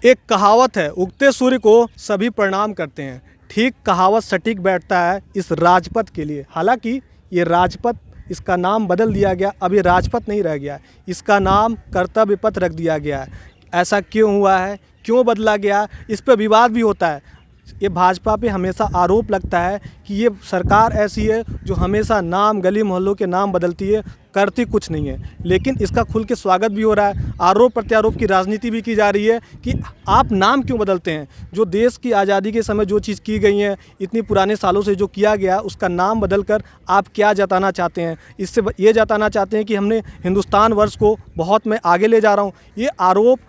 एक कहावत है, उगते सूर्य को सभी प्रणाम करते हैं। ठीक कहावत सटीक बैठता है इस राजपथ के लिए। हालांकि ये राजपथ, इसका नाम बदल दिया गया, अब ये राजपथ नहीं रह गया, इसका नाम कर्तव्य पथ रख दिया गया है। ऐसा क्यों हुआ है, क्यों बदला गया, इस पर विवाद भी होता है। ये भाजपा पे हमेशा आरोप लगता है कि ये सरकार ऐसी है जो हमेशा नाम, गली मोहल्लों के नाम बदलती है, करती कुछ नहीं है। लेकिन इसका खुल के स्वागत भी हो रहा है। आरोप प्रत्यारोप की राजनीति भी की जा रही है कि आप नाम क्यों बदलते हैं। जो देश की आज़ादी के समय जो चीज़ की गई है, इतनी पुराने सालों से जो किया गया, उसका नाम बदलकर आप क्या जताना चाहते हैं। इससे ये जताना चाहते हैं कि हमने हिंदुस्तान वर्ष को बहुत मैं आगे ले जा रहा हूँ। ये आरोप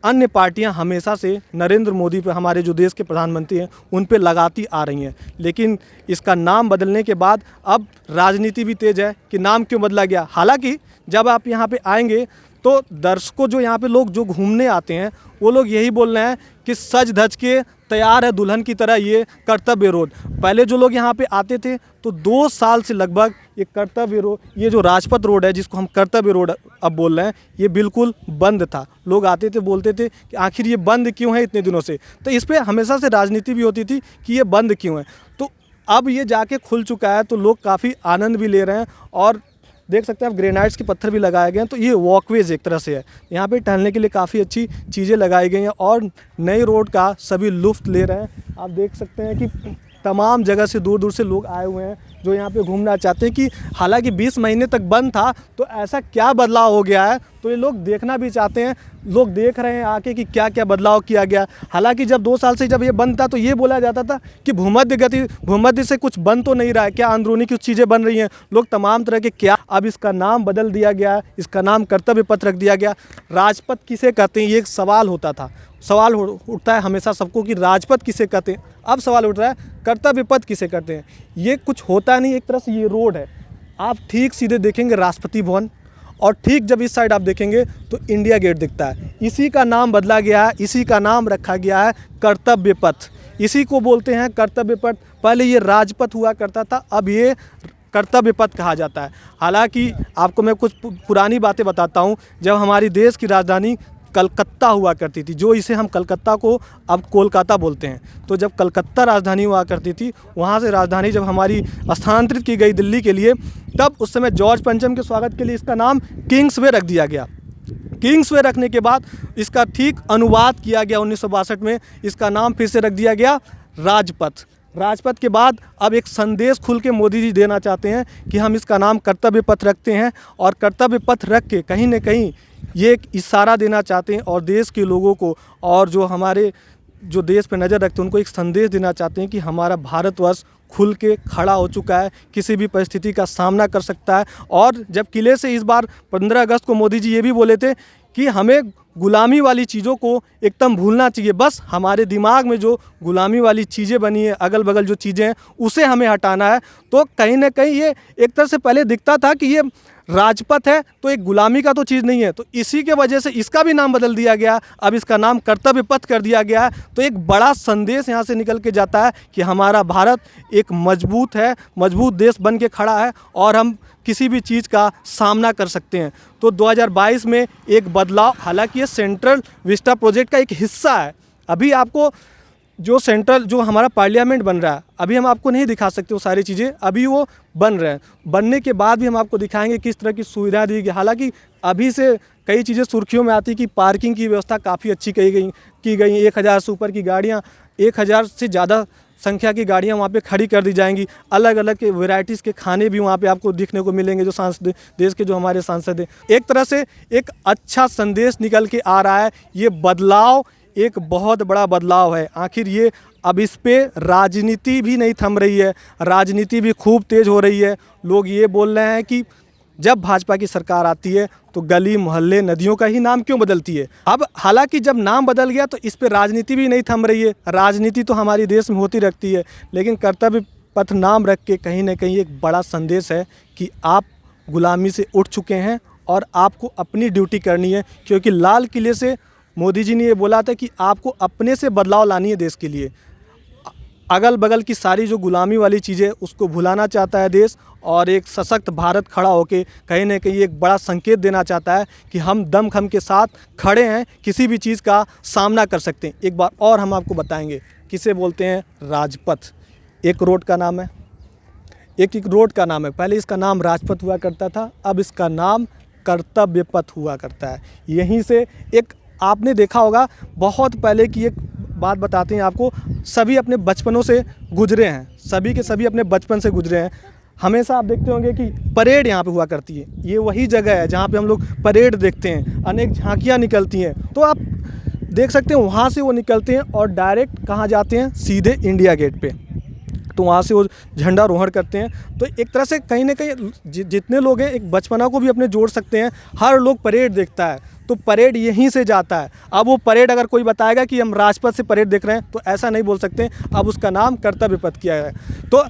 अन्य पार्टियां हमेशा से नरेंद्र मोदी पे, हमारे जो देश के प्रधानमंत्री हैं, उन पे लगाती आ रही हैं। लेकिन इसका नाम बदलने के बाद अब राजनीति भी तेज है कि नाम क्यों बदला गया। हालांकि जब आप यहाँ पे आएंगे तो दर्शकों, जो यहाँ पे लोग जो घूमने आते हैं, वो लोग यही बोल रहे हैं कि सज धज के तैयार है दुल्हन की तरह ये कर्तव्य रोड। पहले जो लोग यहाँ पे आते थे तो 2 साल से लगभग ये कर्तव्य रोड, ये जो राजपथ रोड है जिसको हम कर्तव्य रोड अब बोल रहे हैं, ये बिल्कुल बंद था। लोग आते थे, बोलते थे कि आखिर ये बंद क्यों है इतने दिनों से। तो इस पर हमेशा से राजनीति भी होती थी कि ये बंद क्यों है। तो अब ये जाके खुल चुका है तो लोग काफ़ी आनंद भी ले रहे हैं। और देख सकते हैं आप, ग्रेनाइट्स के पत्थर भी लगाए गए हैं। तो ये वॉकवेज एक तरह से है, यहाँ पे टहलने के लिए काफ़ी अच्छी चीज़ें लगाई गई हैं और नई रोड का सभी लुत्फ़ ले रहे हैं। आप देख सकते हैं कि तमाम जगह से, दूर दूर से लोग आए हुए हैं जो यहाँ पे घूमना चाहते हैं कि हालांकि 20 महीने तक बंद था तो ऐसा क्या बदलाव हो गया है। तो ये लोग देखना भी चाहते हैं, लोग देख रहे हैं आके कि क्या क्या बदलाव किया गया। हालांकि जब 2 साल से जब ये बंद था तो ये बोला जाता था कि भूमध्य से कुछ बन तो नहीं रहा है, क्या अंदरूनी कुछ चीज़ें बन रही हैं। लोग तमाम तरह के क्या, अब इसका नाम बदल दिया गया, इसका नाम कर्तव्य पथ रख दिया गया। राजपथ किसे कहते हैं, ये एक सवाल होता था, सवाल उठता है हमेशा सबको कि राजपथ किसे कहते हैं। अब सवाल उठ रहा है कर्तव्य पथ किसे कहते हैं। ये कुछ होता नहीं, एक तरह से ये रोड है। आप ठीक सीधे देखेंगे राष्ट्रपति भवन, और ठीक जब इस साइड आप देखेंगे तो इंडिया गेट दिखता है। इसी का नाम बदला गया है, इसी का नाम रखा गया है कर्तव्य पथ। इसी को बोलते हैं कर्तव्य पथ। पहले ये राजपथ हुआ करता था, अब ये कर्तव्य पथ कहा जाता है। हालांकि आपको मैं कुछ पुरानी बातें बताता हूँ। जब हमारी देश की राजधानी कलकत्ता हुआ करती थी, जो इसे हम कलकत्ता को अब कोलकाता बोलते हैं, तो जब कलकत्ता राजधानी हुआ करती थी, वहाँ से राजधानी जब हमारी स्थानांतरित की गई दिल्ली के लिए, तब उस समय जॉर्ज पंचम के स्वागत के लिए इसका नाम किंग्सवे रख दिया गया। किंग्सवे रखने के बाद इसका ठीक अनुवाद किया गया 1962 में, इसका नाम फिर से रख दिया गया राजपथ। राजपथ के बाद अब एक संदेश खुल के मोदी जी देना चाहते हैं कि हम इसका नाम कर्तव्य पथ रखते हैं, और कर्तव्य पथ रख के कहीं न कहीं ये एक इशारा देना चाहते हैं और देश के लोगों को, और जो हमारे जो देश पे नज़र रखते हैं, उनको एक संदेश देना चाहते हैं कि हमारा भारतवर्ष खुल के खड़ा हो चुका है, किसी भी परिस्थिति का सामना कर सकता है। और जब किले से इस बार 15 अगस्त को मोदी जी ये भी बोले थे कि हमें गुलामी वाली चीज़ों को एकदम भूलना चाहिए। बस हमारे दिमाग में जो गुलामी वाली चीज़ें बनी है, अगल बगल जो चीज़ें हैं, उसे हमें हटाना है। तो कहीं ना कहीं ये एक तरह से पहले दिखता था कि ये राजपथ है तो एक गुलामी का तो चीज़ नहीं है, तो इसी के वजह से इसका भी नाम बदल दिया गया। अब इसका नाम कर्तव्य पथ कर दिया गया है। तो एक बड़ा संदेश यहाँ से निकल के जाता है कि हमारा भारत एक मजबूत है, मजबूत देश बन के खड़ा है और हम किसी भी चीज़ का सामना कर सकते हैं। तो 2022 में एक बदलाव, हालांकि ये सेंट्रल विस्टा प्रोजेक्ट का एक हिस्सा है। अभी आपको जो सेंट्रल, जो हमारा पार्लियामेंट बन रहा है, अभी हम आपको नहीं दिखा सकते वो सारी चीज़ें, अभी वो बन रहे हैं। बनने के बाद भी हम आपको दिखाएंगे किस तरह की सुविधा दी गई। हालांकि अभी से कई चीज़ें सुर्खियों में आती कि पार्किंग की व्यवस्था काफ़ी अच्छी की गई 1000 से ऊपर की गाड़ियाँ, 1000 से ज़्यादा संख्या की गाड़ियाँ वहाँ पे खड़ी कर दी जाएंगी। अलग अलग के वैरायटीज़ के खाने भी वहाँ पे आपको देखने को मिलेंगे, जो सांसद, देश के जो हमारे सांसद हैं। एक तरह से एक अच्छा संदेश निकल के आ रहा है। ये बदलाव एक बहुत बड़ा बदलाव है। आखिर ये अब इस पे राजनीति भी नहीं थम रही है, राजनीति भी खूब तेज़ हो रही है। लोग ये बोल रहे हैं कि जब भाजपा की सरकार आती है तो गली मोहल्ले नदियों का ही नाम क्यों बदलती है। अब हालांकि जब नाम बदल गया तो इस पे राजनीति भी नहीं थम रही है। राजनीति तो हमारी देश में होती रहती है, लेकिन कर्तव्य पथ नाम रख के कहीं ना कहीं एक बड़ा संदेश है कि आप गुलामी से उठ चुके हैं और आपको अपनी ड्यूटी करनी है। क्योंकि लाल किले से मोदी जी ने ये बोला था कि आपको अपने से बदलाव लानी है देश के लिए। अगल बगल की सारी जो गुलामी वाली चीज़ें उसको भुलाना चाहता है देश, और एक सशक्त भारत खड़ा होकर कहीं ना कहीं एक बड़ा संकेत देना चाहता है कि हम दमखम के साथ खड़े हैं, किसी भी चीज़ का सामना कर सकते हैं। एक बार और हम आपको बताएंगे किसे बोलते हैं राजपथ। एक रोड का नाम है, एक रोड का नाम है। पहले इसका नाम राजपथ हुआ करता था, अब इसका नाम कर्तव्य पथ हुआ करता है। यहीं से एक आपने देखा होगा, बहुत पहले की एक बात बताते हैं आपको, सभी अपने बचपनों से गुजरे हैं, सभी के सभी अपने बचपन से गुजरे हैं। हमेशा आप देखते होंगे कि परेड यहाँ पे हुआ करती है। ये वही जगह है जहाँ पे हम लोग परेड देखते हैं, अनेक झांकियाँ निकलती हैं। तो आप देख सकते हैं वहाँ से वो निकलते हैं और डायरेक्ट कहाँ जाते हैं, सीधे इंडिया गेट पे। तो वहाँ से वो झंडारोहण करते हैं। तो एक तरह से कहीं ना कहीं जितने लोग हैं एक बचपना को भी अपने जोड़ सकते हैं। हर लोग परेड देखता है तो परेड यहीं से जाता है। अब वो परेड अगर कोई बताएगा कि हम राजपथ से परेड देख रहे हैं तो ऐसा नहीं बोल सकते, अब उसका नाम कर्तव्य पथ किया है। तो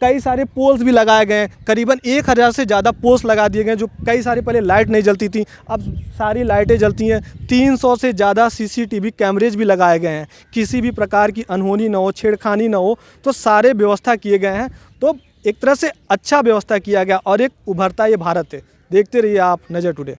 कई सारे पोल्स भी लगाए गए हैं, करीबन 1000 से ज़्यादा पोल्स लगा दिए गए, जो कई सारे पहले लाइट नहीं जलती थी, अब सारी लाइटें जलती हैं। 300 से ज़्यादा CCTV कैमरेज भी लगाए गए हैं, किसी भी प्रकार की अनहोनी ना हो, छेड़खानी ना हो, तो सारे व्यवस्था किए गए हैं। तो एक तरह से अच्छा व्यवस्था किया गया और एक उभरता ये भारत है। देखते रहिए आप नज़र टुडे।